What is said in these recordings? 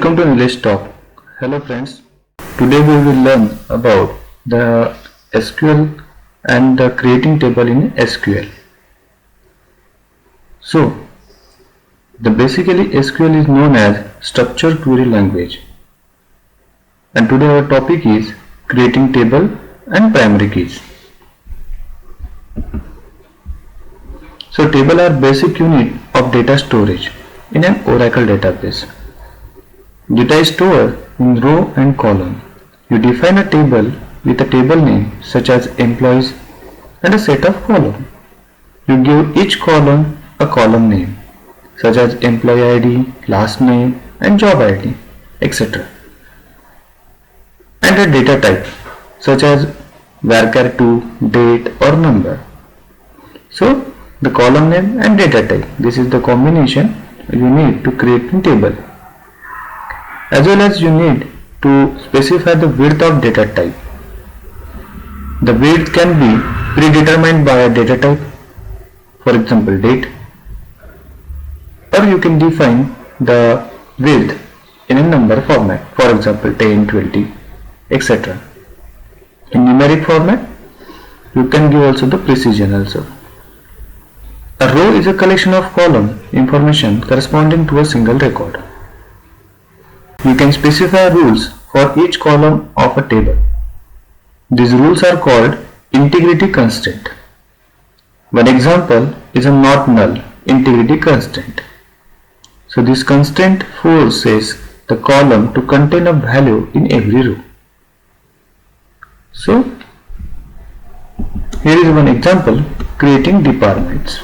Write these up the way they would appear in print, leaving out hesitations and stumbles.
Welcome to English Talk. Hello friends. Today we will learn about the SQL and the creating table in SQL. So, basically SQL is known as structured query language. And today our topic is creating table and primary keys. So table are basic unit of data storage in an Oracle database. Data is stored in row and column. You define a table with a table name such as employees and a set of columns. You give each column a column name such as employee ID, last name and job ID, etc. And a data type such as varchar2, date or number. So the column name and data type, this is the combination you need to create a table. As well as you need to specify the width of data type. The width can be predetermined by a data type, for example date, or you can define the width in a number format, for example 10, 20, etc. In numeric format, you can give also the precision also. A row is a collection of column information corresponding to a single record. You can specify rules for each column of a table. These rules are called integrity constraint. One example is a not null integrity constraint. So this constraint forces the column to contain a value in every row. So here is one example, creating departments.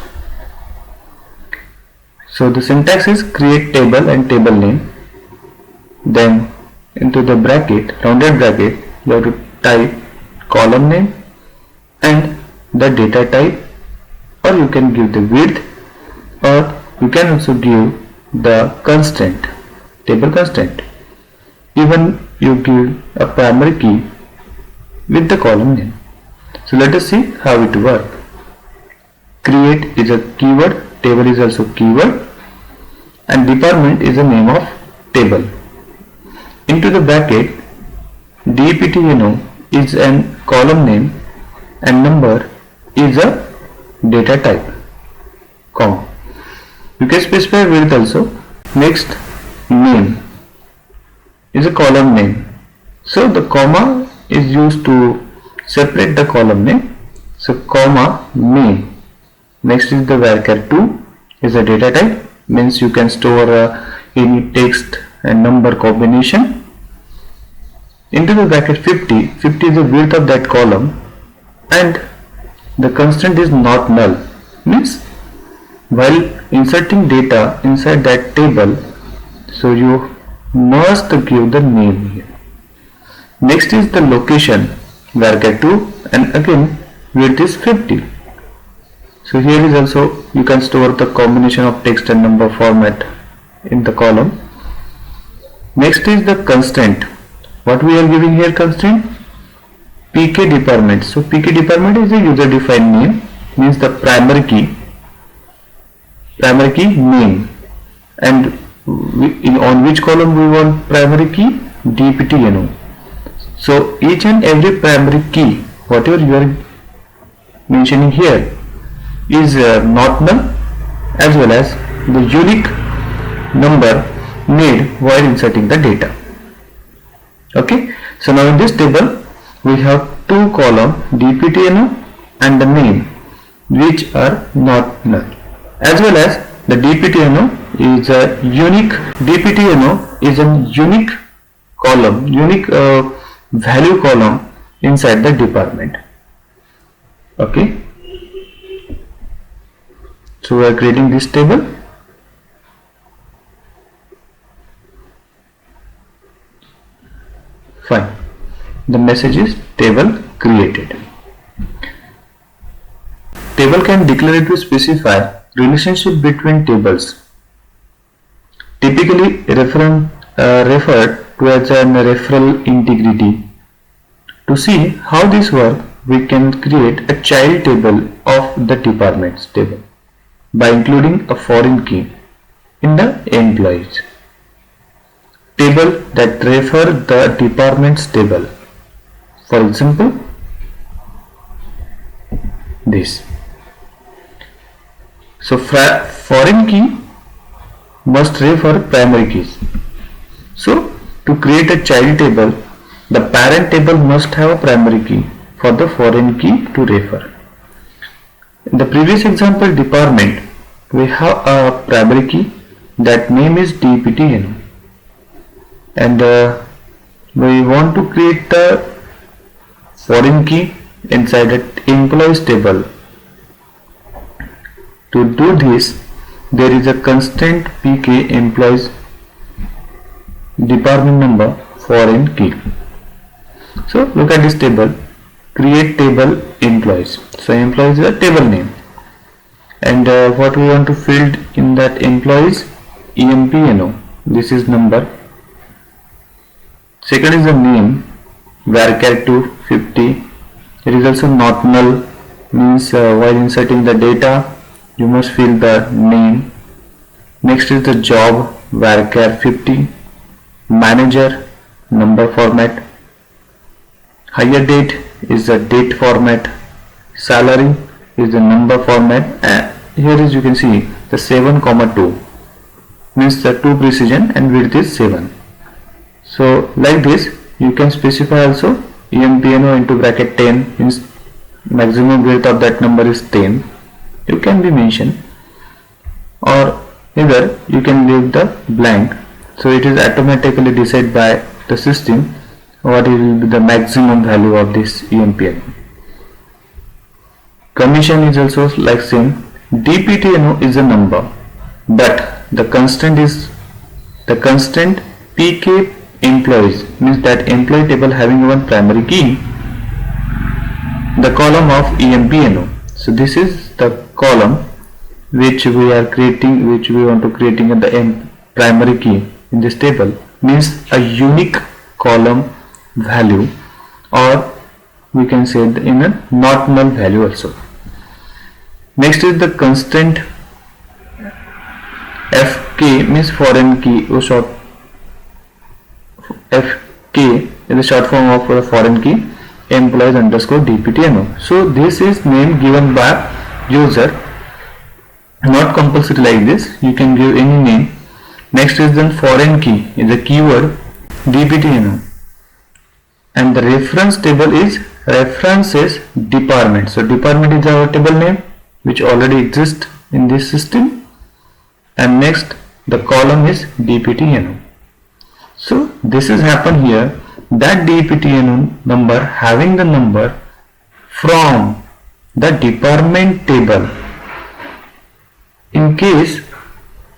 So the syntax is create table and table name. Then into the bracket, rounded bracket, you have to type column name and the data type, or you can give the width, or you can also give the constraint, table constraint. Even you give a primary key with the column name. So let us see how it works. Create is a keyword, table is also keyword, and department is the name of table. Into the bracket, deptno is an column name and number is a data type, comma. You can specify width also. Next, name is a column name. So the comma is used to separate the column name. So comma name. Next is the varchar2 is a data type, means you can store any text and number combination. Into the bracket 50 is the width of that column, and the constraint is not null, means while inserting data inside that table, so you must give the name here. Next is the location, varchar2, and again width is 50. So here is also you can store the combination of text and number format in the column. Next is the constraint. What we are giving here constraint? PK department. So PK department is a user defined name, means the primary key name, and on which column we want primary key? dptno. So each and every primary key, whatever you are mentioning here, is not null, as well as the unique number made while inserting the data. Okay, so now in this table we have two columns, dptno and the name, which are not null, as well as the dptno is a unique column, unique value column inside the department. Okay, so we are creating this table. Fine. The message is table created. Table can declaratively specify relationship between tables, typically referred to as a referral integrity. To see how this works, we can create a child table of the departments table by including a foreign key in the employees. table that refer the department's table. For example, this. So foreign key must refer primary keys. So to create a child table, the parent table must have a primary key for the foreign key to refer. In the previous example department, we have a primary key, that name is DPTNO, and we want to create the foreign key inside the employees table. To do this, there is a constant pk employees department number foreign key. So look at this table, create table employees. So employees is a table name, and what we want to fill in that employees EMPNO. This is number. Second is the name, varchar 250. It is also not null, means while inserting the data you must fill the name. Next is the job, varchar 50. Manager, number format. Hire date is the date format. Salary is the number format. Here is you can see the 7,2, means the 2 precision and width is 7. So like this you can specify also EMPNO into bracket 10, means maximum width of that number is 10. You can be mentioned, or either you can leave the blank, so it is automatically decided by the system what will be the maximum value of this EMPNO. Commission is also like same. DPTNO is a number, but the constant is the constant pk employees, means that employee table having one primary key, the column of EMPNO. So this is the column which we are creating, which we want to creating at the primary key in this table, means a unique column value, or we can say in a not null value also. Next is the constant FK, means foreign key, or short FK is the short form of the foreign key, employees underscore DPTNO. So this is name given by user, not compulsory like this, you can give any name. Next is then foreign key is the keyword DPTNO, and the reference table is references department. So department is our table name which already exists in this system, and next the column is DPTNO. So this is happen here, that DPTNO number having the number from the department table. In case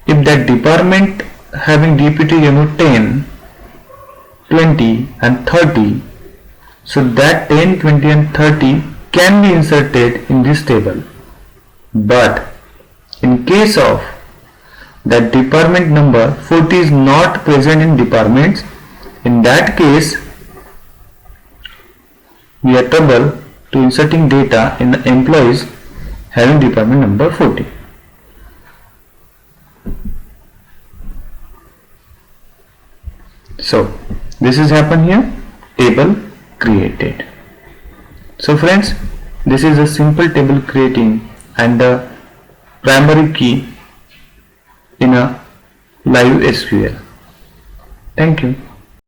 if that department having DPTNO 10, 20 and 30, so that 10, 20 and 30 can be inserted in this table. But in case of that department number 40 is not present in departments, in that case we are trouble to inserting data in the employees having department number 40. So this is happen here, table created. So friends, this is a simple table creating and the primary key in a live SQL. Thank you.